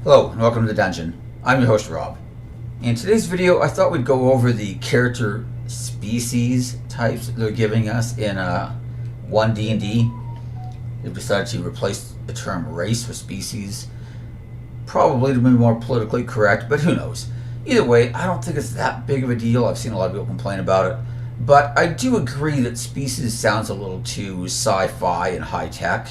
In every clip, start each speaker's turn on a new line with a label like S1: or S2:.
S1: Hello and welcome to the dungeon. I'm your host Rob. In today's video I thought we'd go over the character species types they're giving us in 1D&D. They've decided to replace the term race with species, probably to be more politically correct, but who knows. Either way, I don't think it's that big of a deal. I've seen a lot of people complain about it, but I do agree that species sounds a little too sci-fi and high-tech.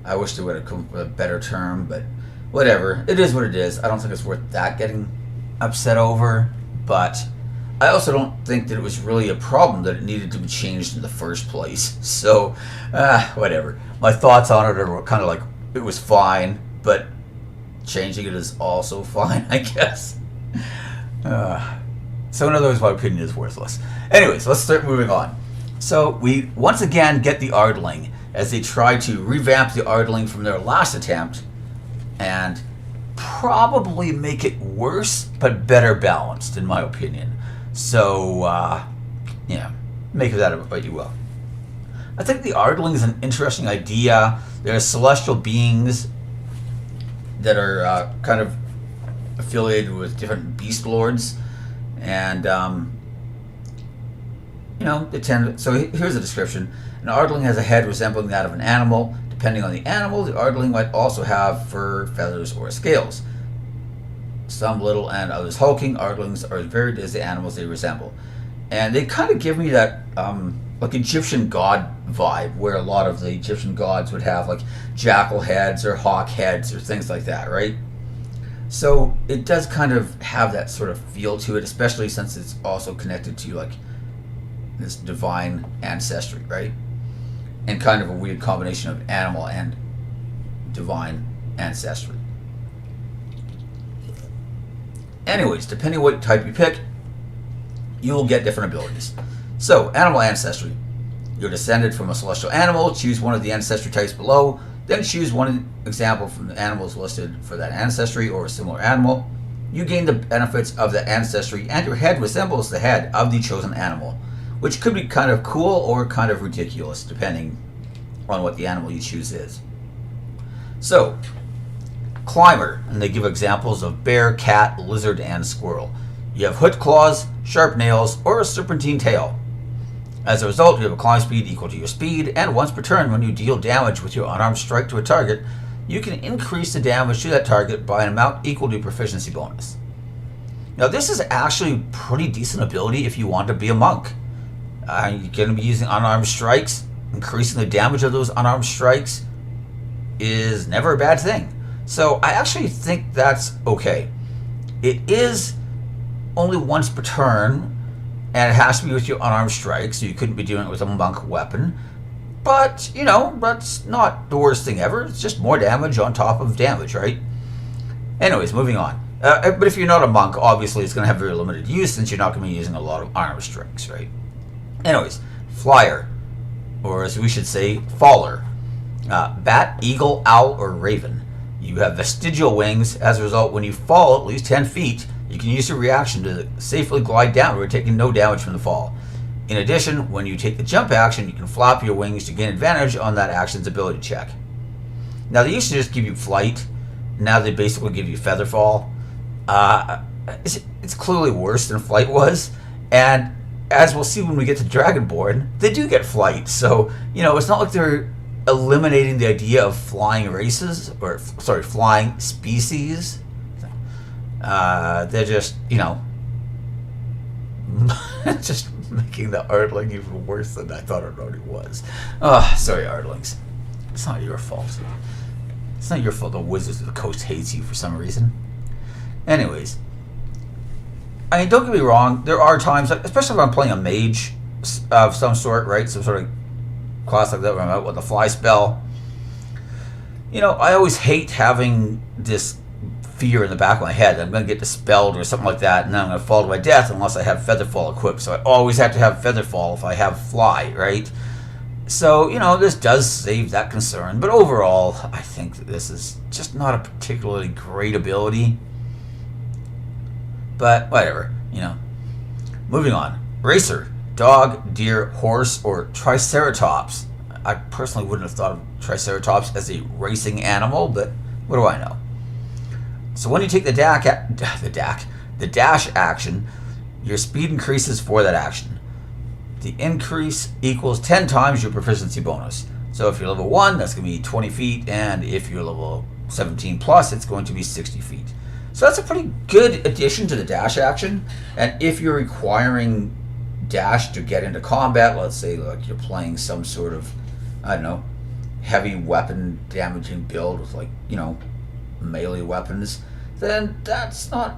S1: I wish they would have come up with a better term, but whatever. It is what it is. I don't think it's worth that getting upset over, but I also don't think that it was really a problem that it needed to be changed in the first place. So, whatever. My thoughts on it are kind of like, it was fine, but changing it is also fine, I guess. So in other words, my opinion is worthless. Anyways, let's start moving on. So we once again get the Ardling as they try to revamp the Ardling from their last attempt and probably make it worse but better balanced, in my opinion. So, yeah, make of that what you will. I think the Ardling is an interesting idea. They're celestial beings that are kind of affiliated with different beast lords, and you know, they tend to, so here's a description. An Ardling has a head resembling that of an animal. Depending on the animal, the Ardling might also have fur, feathers, or scales. Some little and others hulking. Ardlings are as varied as the animals they resemble. And they kind of give me that like Egyptian god vibe, where a lot of the Egyptian gods would have like jackal heads or hawk heads or things like that, right? So it does kind of have that sort of feel to it, especially since it's also connected to like this divine ancestry, right? And kind of a weird combination of animal and divine ancestry. Anyways, depending on what type you pick, you'll get different abilities. So, animal ancestry. You're descended from a celestial animal. Choose one of the ancestry types below. Then choose one example from the animals listed for that ancestry or a similar animal. You gain the benefits of the ancestry, and your head resembles the head of the chosen animal, which could be kind of cool or kind of ridiculous, depending on what the animal you choose is. So, climber, and they give examples of bear, cat, lizard, and squirrel. You have hooked claws, sharp nails, or a serpentine tail. As a result, you have a climb speed equal to your speed, and once per turn, when you deal damage with your unarmed strike to a target, you can increase the damage to that target by an amount equal to your proficiency bonus. Now, this is actually a pretty decent ability if you want to be a monk. You're going to be using unarmed strikes. Increasing the damage of those unarmed strikes is never a bad thing. So I actually think that's okay. It is only once per turn, and it has to be with your unarmed strike, so you couldn't be doing it with a monk weapon. But, you know, that's not the worst thing ever. It's just more damage on top of damage, right? Anyways, moving on. But if you're not a monk, obviously it's going to have very limited use since you're not going to be using a lot of unarmed strikes, right? Anyways, flyer, or as we should say, faller. Bat, eagle, owl, or raven. You have vestigial wings. As a result, when you fall at least 10 feet, you can use your reaction to safely glide downward, taking no damage from the fall. In addition, when you take the jump action, you can flap your wings to gain advantage on that action's ability check. Now, they used to just give you flight. Now they basically give you feather fall. It's clearly worse than flight was, and as we'll see when we get to Dragonborn, they do get flight. So, you know, it's not like they're eliminating the idea of flying races, or sorry, flying species. They're just, you know, just making the Ardling even worse than I thought it already was. Oh, sorry, Ardlings. It's not your fault. It's not your fault the Wizards of the Coast hates you for some reason. Anyways, I mean, don't get me wrong, there are times, especially if I'm playing a mage of some sort, right? Some sort of class like that where I'm out with a fly spell. You know, I always hate having this fear in the back of my head that I'm going to get dispelled or something like that, and then I'm going to fall to my death unless I have Featherfall equipped. So I always have to have Featherfall if I have Fly, right? So, you know, this does save that concern. But overall, I think that this is just not a particularly great ability. But whatever, you know. Moving on. Racer. Dog, deer, horse, or triceratops. I personally wouldn't have thought of triceratops as a racing animal, but what do I know? So when you take the dash action, your speed increases for that action. The increase equals 10 times your proficiency bonus. So if you're level 1, that's going to be 20 feet, and if you're level 17 plus, it's going to be 60 feet. So that's a pretty good addition to the dash action. And if you're requiring dash to get into combat, let's say like you're playing some sort of, I don't know, heavy weapon damaging build with, like, you know, melee weapons, then that's not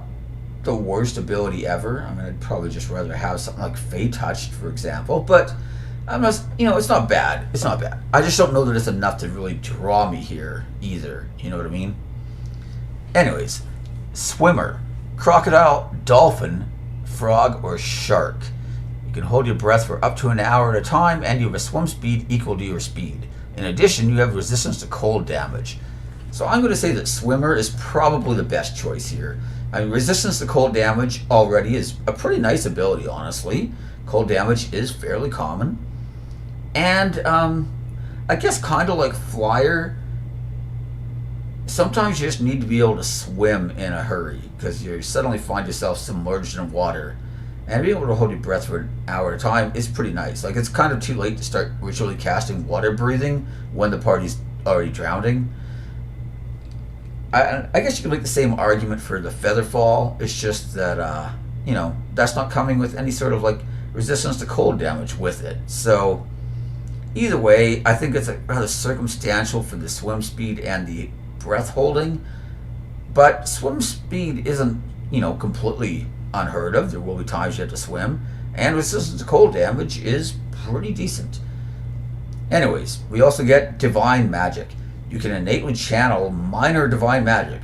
S1: the worst ability ever. I mean, I'd probably just rather have something like Fey Touched, for example, but I'm not, you know, it's not bad. It's not bad. I just don't know that it's enough to really draw me here either. You know what I mean? Anyways, swimmer, crocodile, dolphin, frog, or shark. You can hold your breath for up to an hour at a time, and you have a swim speed equal to your speed. In addition, you have resistance to cold damage. So I'm going to say that swimmer is probably the best choice here. I mean, resistance to cold damage already is a pretty nice ability, honestly. Cold damage is fairly common. And I guess kind of like flyer, sometimes you just need to be able to swim in a hurry because you suddenly find yourself submerged in water. And being able to hold your breath for an hour at a time is pretty nice. Like, it's kind of too late to start ritually casting water breathing when the party's already drowning. I guess you could make the same argument for the feather fall. It's just that, you know, that's not coming with any sort of, like, resistance to cold damage with it. So, either way, I think it's rather circumstantial for the swim speed and the breath holding. But swim speed isn't, you know, completely unheard of. There will be times you have to swim. And resistance to cold damage is pretty decent. Anyways, we also get divine magic. You can innately channel minor divine magic.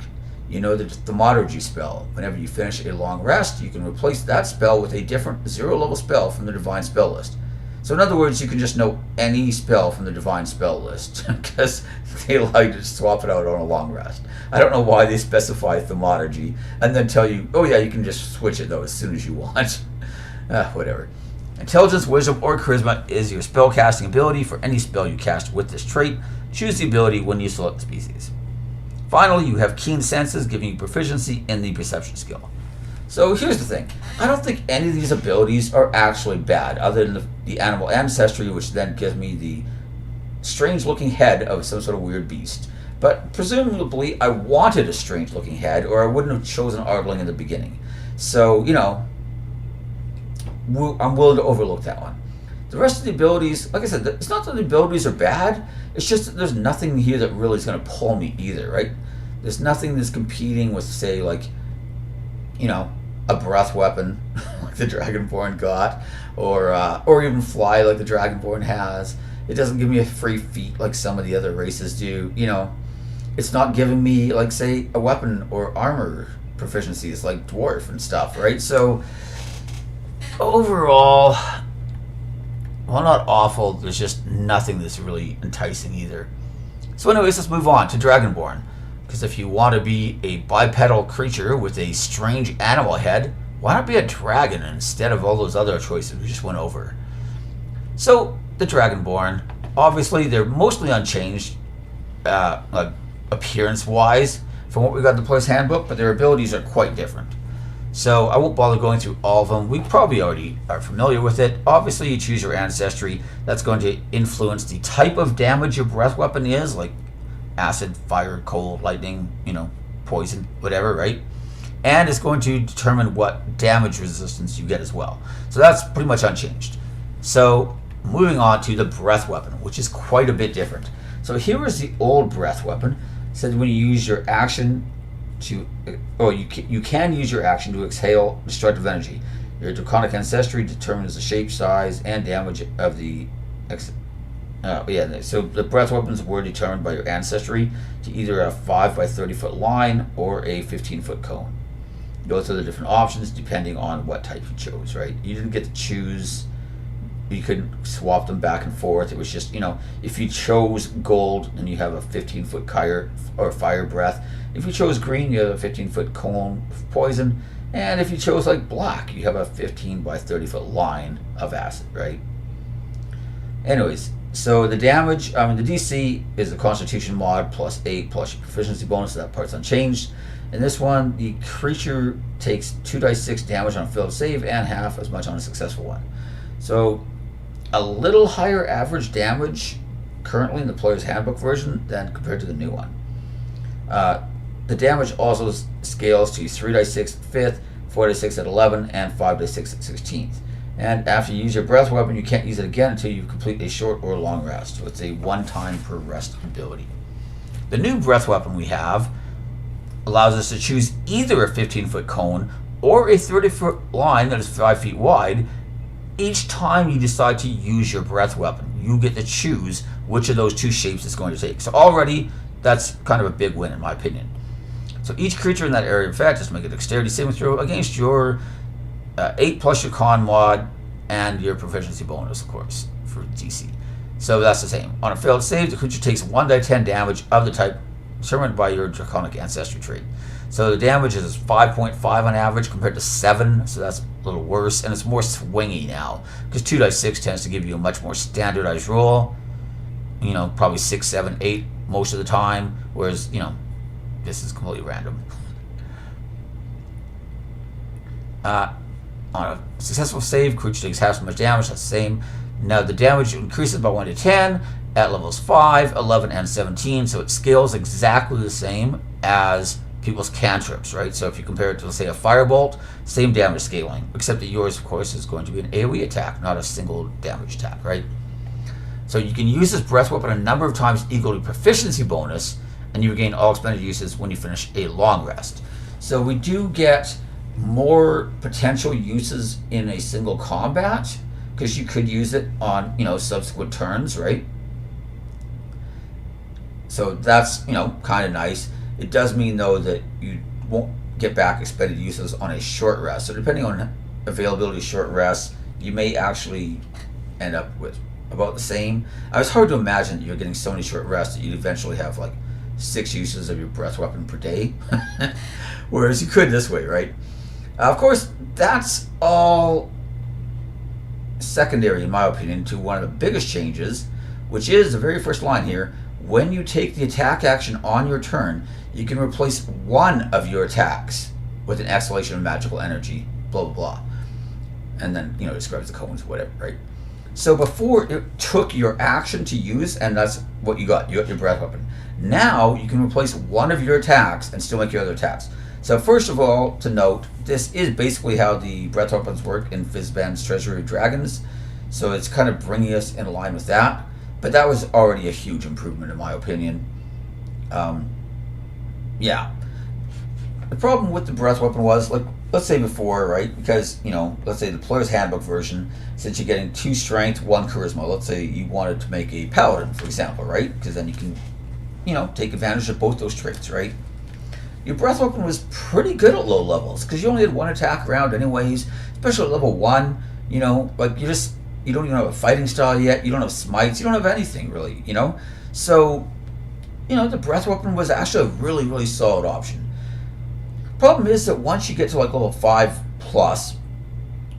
S1: You know the thaumaturgy spell. Whenever you finish a long rest, you can replace that spell with a different 0-level spell from the divine spell list. So in other words, you can just know any spell from the divine spell list because they allow you to swap it out on a long rest. I don't know why they specify thaumaturgy and then tell you, oh yeah, you can just switch it though as soon as you want. Whatever. Intelligence, Wisdom, or Charisma is your spell casting ability for any spell you cast with this trait. Choose the ability when you select the species. Finally, you have Keen Senses, giving you proficiency in the Perception skill. So here's the thing. I don't think any of these abilities are actually bad, other than the Animal Ancestry, which then gives me the strange-looking head of some sort of weird beast. But presumably, I wanted a strange-looking head, or I wouldn't have chosen Ardling in the beginning. So, you know, I'm willing to overlook that one. The rest of the abilities, like I said, it's not that the abilities are bad, it's just that there's nothing here that really is going to pull me either, right? There's nothing that's competing with, say, like, you know, a breath weapon like the Dragonborn got, or even fly like the Dragonborn has. It doesn't give me a free feat like some of the other races do. You know, it's not giving me, like, say, a weapon or armor proficiencies like Dwarf and stuff, right? So overall, well, not awful, there's just nothing that's really enticing either. So anyways, let's move on to Dragonborn. Because if you want to be a bipedal creature with a strange animal head, why not be a dragon instead of all those other choices we just went over? So, the Dragonborn, obviously they're mostly unchanged, like appearance-wise, from what we got in the player's handbook, but their abilities are quite different. So I won't bother going through all of them. We probably already are familiar with it. Obviously, you choose your ancestry. That's going to influence the type of damage your breath weapon is, like acid, fire, cold, lightning, you know, poison, whatever, right? And it's going to determine what damage resistance you get as well. So that's pretty much unchanged. So moving on to the breath weapon, which is quite a bit different. So here is the old breath weapon. It said when you use your action to, you can use your action to exhale destructive energy. Your draconic ancestry determines the shape, size, and damage of the so the breath weapons were determined by your ancestry to either a 5 by 30 foot line or a 15-foot cone. Those are the different options depending on what type you chose, right? You didn't get to choose. You could swap them back and forth. It was just, you know, if you chose gold, then you have a 15-foot fire breath. If you chose green, you have a 15-foot cone of poison. And if you chose like black, you have a 15 by 30 foot line of acid, right? Anyways, So the damage, the DC is the Constitution mod plus 8 plus your proficiency bonus, so that part's unchanged. In this one, the creature takes 2d6 damage on a failed save and half as much on a successful one. So a little higher average damage currently in the player's handbook version than compared to the new one. The damage also scales to 3d6 at 5th, 4d6 at 11, and 5d6 at 16th. And after you use your breath weapon, you can't use it again until you complete a short or long rest. So it's a one time per rest ability. The new breath weapon we have allows us to choose either a 15-foot cone or a 30-foot line that is 5 feet wide. Each time you decide to use your breath weapon, you get to choose which of those two shapes it's going to take. So already, that's kind of a big win in my opinion. So each creature in that area of effect has to make a dexterity saving throw against your 8 plus your con mod and your proficiency bonus, of course, for DC. So that's the same. On a failed save, the creature takes 1d10 damage of the type determined by your draconic ancestry trait. So the damage is 5.5 on average compared to 7, so that's a little worse, and it's more swingy now because 2d6 tends to give you a much more standardized roll. Probably 6, 7, 8 most of the time, whereas this is completely random. On a successful save, creature takes half as much damage. That's the same. Now the damage increases by 1 to 10 at levels 5, 11, and 17, so it scales exactly the same as people's cantrips, right? So if you compare it to, let's say, a firebolt, same damage scaling, except that yours, of course, is going to be an AoE attack, not a single damage attack, right? So you can use this breath weapon a number of times equal to proficiency bonus, and you regain all expended uses when you finish a long rest. So we do get more potential uses in a single combat because you could use it on subsequent turns, right? So that's kind of nice. It does mean though that you won't get back expended uses on a short rest. So depending on availability of short rest, you may actually end up with about the same. It's hard to imagine that you're getting so many short rests that you'd eventually have like 6 uses of your breath weapon per day, whereas you could this way, right? Of course, that's all secondary, in my opinion, to one of the biggest changes, which is the very first line here. When you take the attack action on your turn, you can replace one of your attacks with an exhalation of magical energy, blah, blah, blah. And then, describes the cones, whatever, right? So before, it took your action to use, and that's what you got. You got your breath weapon. Now, you can replace one of your attacks and still make your other attacks. So first of all, to note, this is basically how the breath weapons work in Fizban's Treasury of Dragons. So it's kind of bringing us in line with that. But that was already a huge improvement in my opinion. Yeah. The problem with the breath weapon was, like, let's say before, right? Because, let's say the player's handbook version, since you're getting 2 strength, 1 charisma, let's say you wanted to make a paladin, for example, right? Because then you can, take advantage of both those traits, right? Your breath weapon was pretty good at low levels because you only had 1 attack round anyways, especially at level 1, like you don't even have a fighting style yet, you don't have smites, you don't have anything really, So, the breath weapon was actually a really, really solid option. Problem is that once you get to like level 5 plus,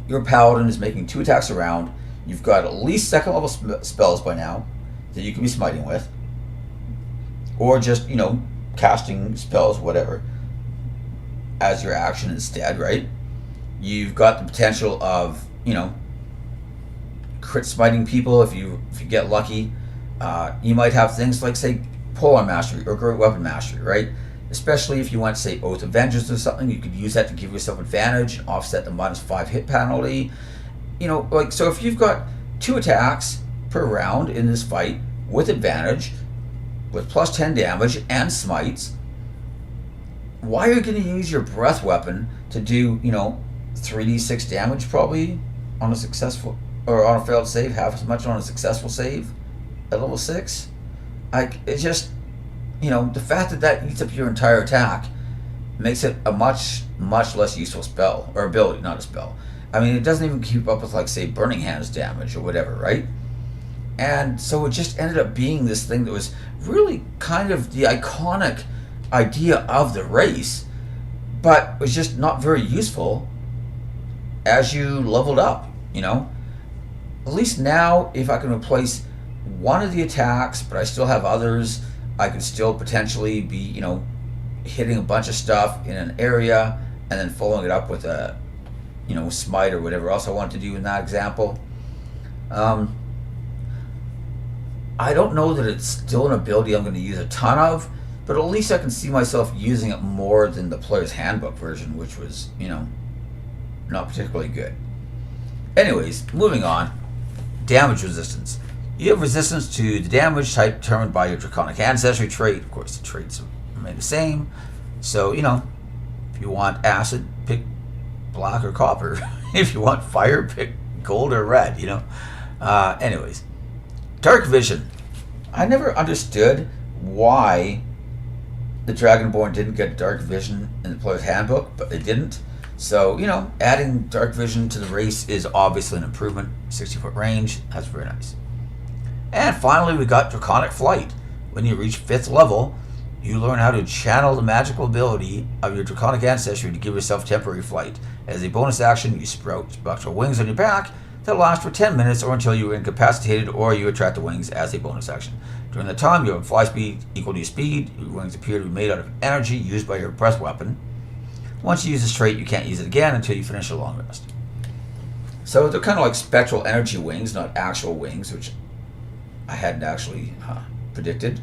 S1: your paladin is making 2 attacks a round. You've got at least 2nd level spells by now that you can be smiting with, or just, casting spells, whatever, as your action instead, right? You've got the potential of, crit smiting people if you get lucky. You might have things like, say, Polearm Mastery or Great Weapon Mastery, right? Especially if you want, say, Oath of Vengeance or something, you could use that to give yourself advantage and offset the -5 hit penalty. So if you've got 2 attacks per round in this fight with advantage, with plus 10 damage and smites, why are you going to use your breath weapon to do, 3d6 damage probably on a successful, or on a failed save, half as much on a successful save at level 6? It just, the fact that eats up your entire attack makes it a much, much less useful spell, or ability, not a spell. It doesn't even keep up with, like, say, Burning Hands damage or whatever, right? And so it just ended up being this thing that was really kind of the iconic idea of the race, but was just not very useful as you leveled up, At least now, if I can replace one of the attacks, but I still have others. I could still potentially be, hitting a bunch of stuff in an area and then following it up with a, smite or whatever else I want to do in that example. I don't know that it's still an ability I'm going to use a ton of, but at least I can see myself using it more than the player's handbook version, which was, not particularly good. Anyways, moving on. Damage resistance. You have resistance to the damage type determined by your Draconic Ancestry trait. Of course, the traits remain the same. So, if you want acid, pick black or copper. If you want fire, pick gold or red, Anyways, Dark Vision. I never understood why the Dragonborn didn't get Dark Vision in the player's handbook, but they didn't. So, adding Dark Vision to the race is obviously an improvement. 60-foot range, that's very nice. And finally, we got Draconic Flight. When you reach 5th level, you learn how to channel the magical ability of your Draconic Ancestry to give yourself temporary flight. As a bonus action, you sprout spectral wings on your back that last for 10 minutes or until you are incapacitated or you attract the wings as a bonus action. During the time, you have fly speed equal to your speed. Your wings appear to be made out of energy used by your breath weapon. Once you use this trait, you can't use it again until you finish a long rest. So they're kind of like spectral energy wings, not actual wings, which I hadn't actually predicted.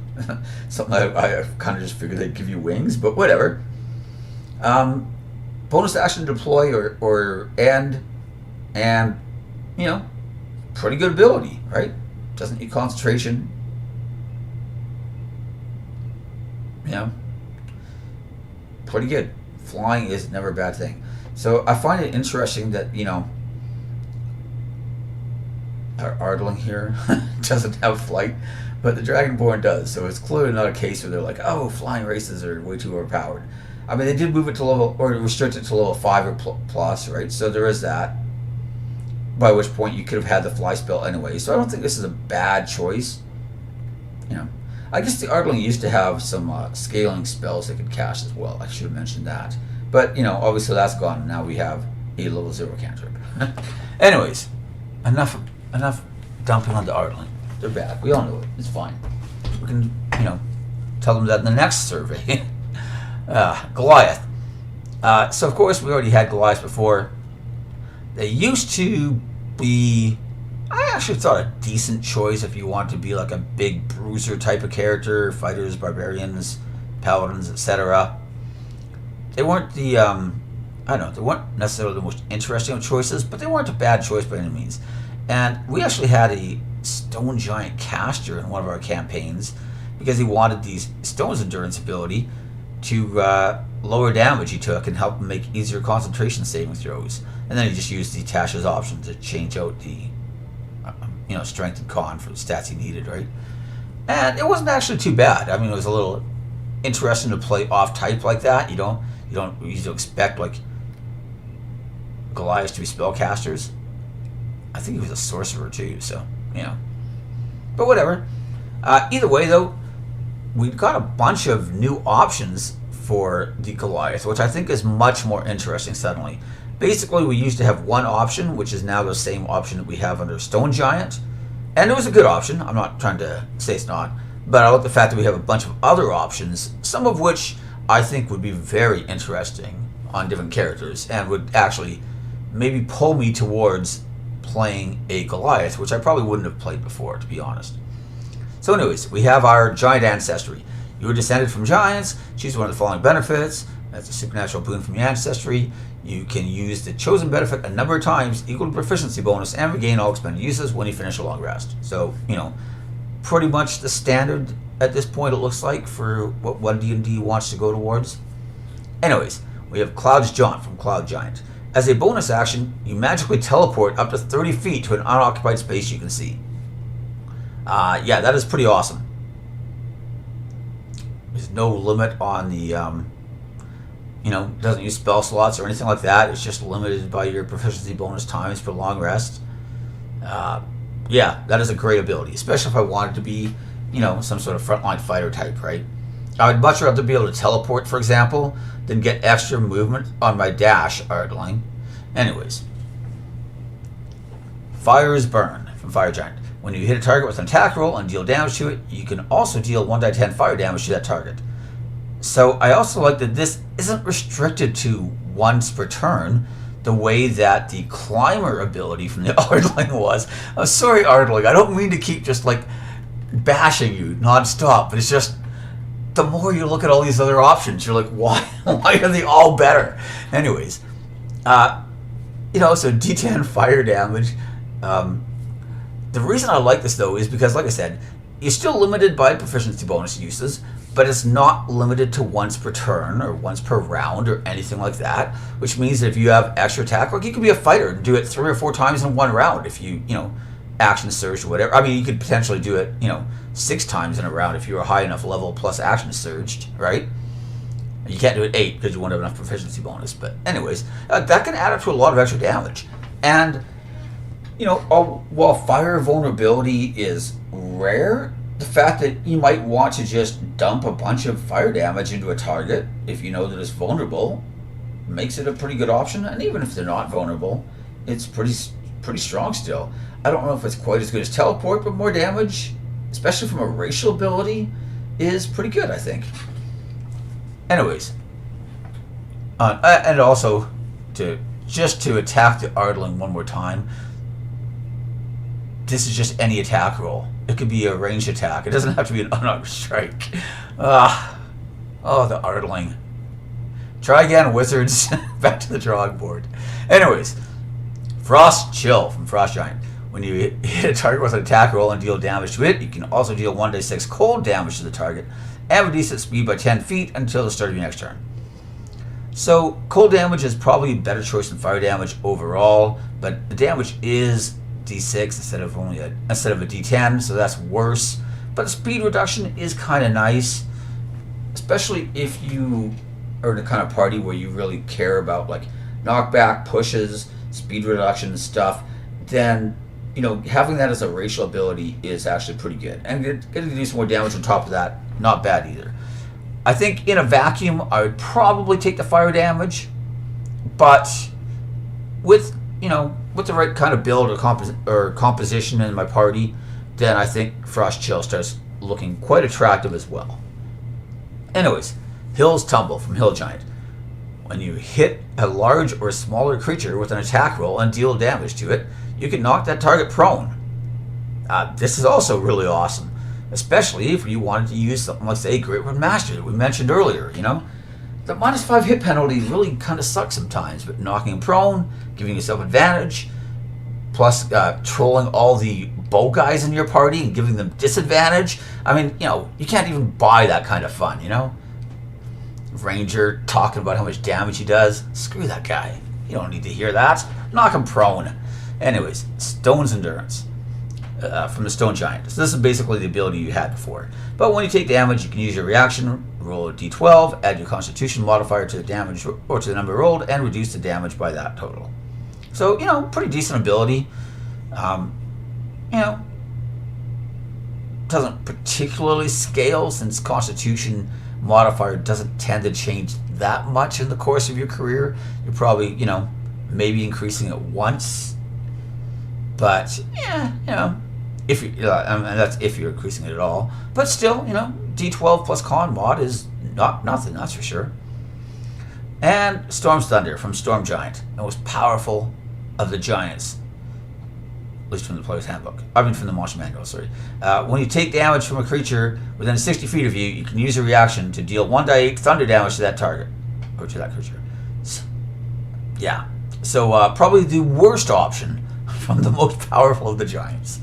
S1: Something I kind of just figured they'd give you wings, but whatever. Bonus action deploy or end, and pretty good ability, right? Doesn't need concentration. Pretty good. Flying is never a bad thing. So I find it interesting that, our Ardling here doesn't have flight, but the Dragonborn does. So it's clearly not a case where they're like, oh, flying races are way too overpowered. I mean, they did move it to level, or restrict it to level 5 or plus, right? So there is that. By which point you could have had the fly spell anyway. So I don't think this is a bad choice. I guess the Ardling used to have some scaling spells they could cast as well. I should have mentioned that. But, obviously that's gone. Now we have a level 0 cantrip. Anyways, enough dumping on the Ardling. They're bad. We all know it. It's fine. We can, tell them that in the next survey. Goliath. So, of course, we already had Goliath before. They used to be, I actually thought, a decent choice if you want to be like a big bruiser type of character, fighters, barbarians, paladins, etc. They weren't the, they weren't necessarily the most interesting of choices, but they weren't a bad choice by any means. And we actually had a stone giant caster in one of our campaigns because he wanted these stone's endurance ability to lower damage he took and help him make easier concentration saving throws. And then he just used the Tasha's option to change out the strength and con for the stats he needed, right? And it wasn't actually too bad. I mean, it was a little interesting to play off type like that. You don't usually expect like Goliath to be spellcasters. I think he was a sorcerer too, so But whatever. Either way, though, we've got a bunch of new options for the Goliath, which I think is much more interesting suddenly. Basically, we used to have one option, which is now the same option that we have under Stone Giant. And it was a good option. I'm not trying to say it's not. But I like the fact that we have a bunch of other options, some of which I think would be very interesting on different characters and would actually maybe pull me towards playing a Goliath, which I probably wouldn't have played before, to be honest. So anyways, we have our Giant Ancestry. You were descended from giants. Choose one of the following benefits. That's a supernatural boon from your ancestry. You can use the chosen benefit a number of times, equal to proficiency bonus, and regain all expended uses when you finish a long rest. So, pretty much the standard at this point, it looks like, for what D&D wants to go towards. Anyways, we have Cloud's Jaunt from Cloud Giant. As a bonus action, you magically teleport up to 30 feet to an unoccupied space you can see. Yeah, that is pretty awesome. There's no limit on the, doesn't use spell slots or anything like that. It's just limited by your proficiency bonus times for long rest. Yeah, that is a great ability, especially if I wanted to be, some sort of frontline fighter type, right? I would much rather be able to teleport, for example, than get extra movement on my dash Ardling. Anyways. Fires Burn from Fire Giant. When you hit a target with an attack roll and deal damage to it, you can also deal 1d10 fire damage to that target. So I also like that this isn't restricted to once per turn, the way that the climber ability from the Ardling was. I'm sorry, Ardling, I don't mean to keep just like bashing you non-stop, but it's just the more you look at all these other options, you're like, why are they all better? Anyways, so D10 fire damage. The reason I like this, though, is because, like I said, you're still limited by proficiency bonus uses, but it's not limited to once per turn or once per round or anything like that, which means that if you have extra attack, like you could be a fighter and do it 3 or 4 times in one round if you, action surge or whatever. I mean, you could potentially do it, 6 times in a round if you were a high enough level plus action surged, right? You can't do it 8 because you won't have enough proficiency bonus. But anyways, that can add up to a lot of extra damage. And while fire vulnerability is rare, the fact that you might want to just dump a bunch of fire damage into a target if you know that it's vulnerable makes it a pretty good option. And even if they're not vulnerable, it's pretty strong still. I don't know if it's quite as good as teleport, but more damage, especially from a racial ability, is pretty good, I think. Anyways, and also to attack the Ardling one more time. This is just any attack roll. It could be a ranged attack. It doesn't have to be an unarmed strike. The Ardling. Try again, wizards. Back to the drawing board. Anyways, Frost Chill from Frost Giant. When you hit a target with an attack roll and deal damage to it, you can also deal 1d6 cold damage to the target and reduce its speed by 10 feet until the start of your next turn. So cold damage is probably a better choice than fire damage overall, but the damage is D6 instead of a D10, so that's worse. But the speed reduction is kind of nice, especially if you are the kind of party where you really care about like knockback, pushes, speed reduction and stuff. Then having that as a racial ability is actually pretty good, and getting to do some more damage on top of that, not bad either. I think in a vacuum, I would probably take the fire damage, but with the right kind of build or composition in my party, then I think Frost Chill starts looking quite attractive as well. Anyways, Hill's Tumble from Hill Giant. When you hit a large or smaller creature with an attack roll and deal damage to it, you can knock that target prone. This is also really awesome, especially if you wanted to use something like, say, Great Wood Master that we mentioned earlier. The -5 hit penalty really kind of sucks sometimes, but knocking prone, giving yourself advantage, plus trolling all the bow guys in your party and giving them disadvantage. I mean, you can't even buy that kind of fun, Ranger talking about how much damage he does. Screw that guy. You don't need to hear that. Knock him prone. Anyways, Stone's Endurance from the Stone Giant. So this is basically the ability you had before. But when you take damage, you can use your reaction, roll a d12, add your Constitution modifier to the damage or to the number rolled, and reduce the damage by that total. So, pretty decent ability. Doesn't particularly scale since Constitution modifier doesn't tend to change that much in the course of your career. You're probably, maybe increasing it once. But, if you, and that's if you're increasing it at all. But still, D12 plus con mod is not nothing, that's for sure. And Storm's Thunder from Storm Giant, the most powerful of the giants, at least from the player's handbook. I mean, from the Monster Manual, sorry. When you take damage from a creature within 60 feet of you, you can use a reaction to deal 1d8 thunder damage to that target, or to that creature. Yeah, so probably the worst option from the most powerful of the giants.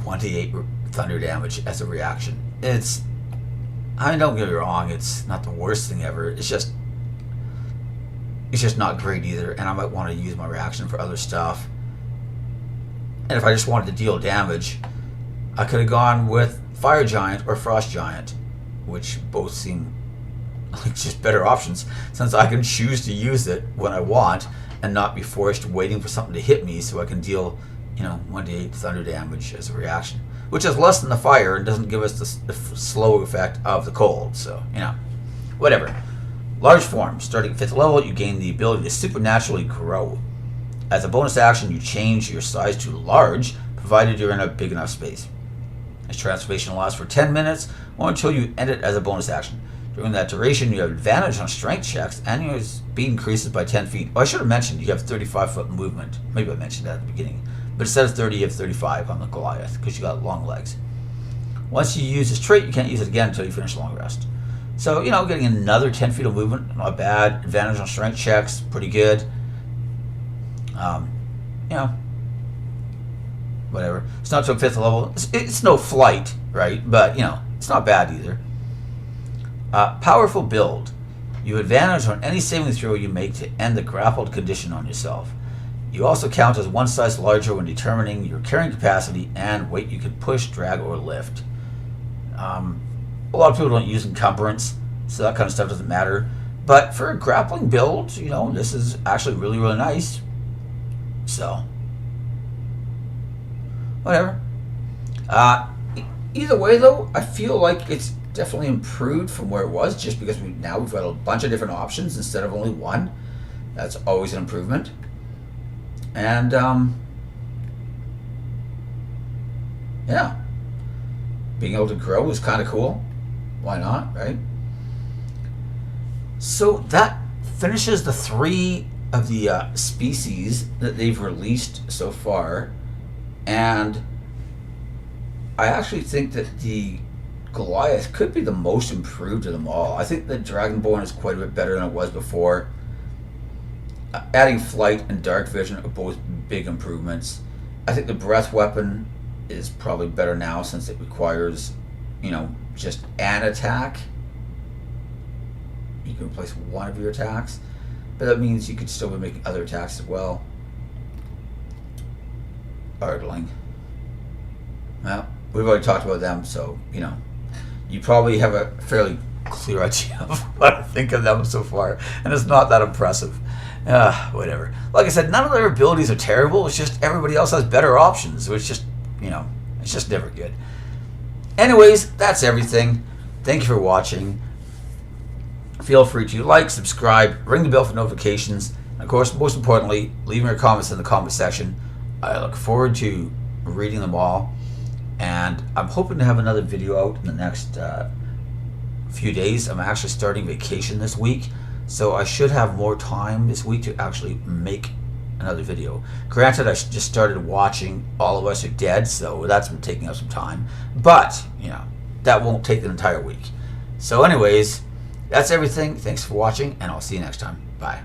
S1: 1d8 thunder damage as a reaction. Don't get me wrong, it's not the worst thing ever. It's just not great either, and I might want to use my reaction for other stuff. And if I just wanted to deal damage, I could have gone with Fire Giant or Frost Giant, which both seem like just better options, since I can choose to use it when I want and not be forced waiting for something to hit me, so I can deal 1d8 thunder damage as a reaction, which is less than the fire and doesn't give us the slow effect of the cold. So whatever. Large form. Starting at 5th level, you gain the ability to supernaturally grow. As a bonus action, you change your size to large, provided you're in a big enough space. This transformation lasts for 10 minutes or until you end it as a bonus action. During that duration, you have advantage on strength checks, and your speed increases by 10 feet. Oh, I should have mentioned you have 35-foot movement. Maybe I mentioned that at the beginning. But instead of 30, you have 35 on the Goliath, because you got long legs. Once you use this trait, you can't use it again until you finish a long rest. So, getting another 10 feet of movement, not bad. Advantage on strength checks, pretty good. Whatever. It's not to a 5th level. It's no flight, right? But, it's not bad either. Powerful build. You advantage on any saving throw you make to end the grappled condition on yourself. You also count as one size larger when determining your carrying capacity and weight you can push, drag, or lift. A lot of people don't use encumbrance, so that kind of stuff doesn't matter. But for a grappling build, this is actually really, really nice. So, whatever. Either way, though, I feel like it's definitely improved from where it was, just because we've got a bunch of different options instead of only one. That's always an improvement. And yeah, being able to grow is kind of cool. Why not, right? So that finishes the 3 of the species that they've released so far, and I actually think that the Goliath could be the most improved of them all. I think the Dragonborn is quite a bit better than it was before. Adding flight and dark vision are both big improvements. I think the breath weapon is probably better now, since it requires, just an attack. You can replace one of your attacks, but that means you could still be making other attacks as well. Ardling. Well, we've already talked about them, so, you probably have a fairly clear idea of what I think of them so far, and it's not that impressive. Whatever. Like I said, none of their abilities are terrible. It's just everybody else has better options, so it's just, it's just never good. Anyways, that's everything. Thank you for watching. Feel free to like, subscribe, ring the bell for notifications, and of course, most importantly, leave your comments in the comment section. I look forward to reading them all, and I'm hoping to have another video out in the next few days. I'm actually starting vacation this week, so I should have more time this week to actually make another video. Granted, I just started watching All of Us Are Dead, so that's been taking up some time, but that won't take an entire week. So anyways, that's everything. Thanks for watching, and I'll see you next time. Bye.